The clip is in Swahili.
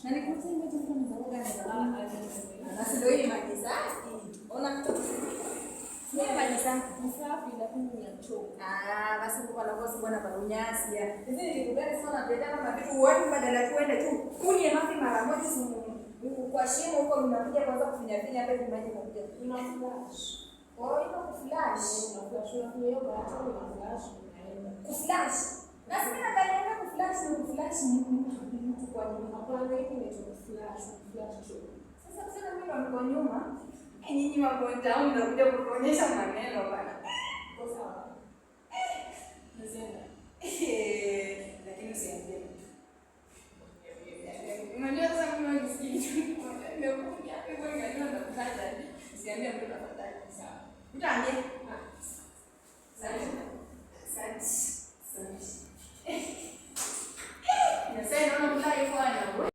Na nikutie ngoja mtu mzao gani baba? Na sio hii maji safi. Ona mtu. Ni maji safi lakini ni ya choo. Basi kwa nafasi bwana barunyasi ya. Hizi nilikubali sana dada kama vitu watu badala tuende tu. Kunie maji mara moja simu. Kwa shimo huko mnakuja kwanza kufinya hapa hivi maji yanakuja. Una flash. Oh, ina kuflash. Unaflash hiyo baada ya flash unaenda. Kuflash. Na sisi nadhani kuflash ni kuflash mtu kwa nini? Hapana, hiki ni flash tu. Sasa tena mimi ndo nyuma. Nyinyi mabonda mnakuja kuonyesha maneno bana. Kwa sawa. Nasema. Lakini usiambie mtu. Unajua sasa mimi nisikii. Ndio kuja hapo ngani ndo kutaja. Usiambie mtu tafadhali. Sawa. Mtaambie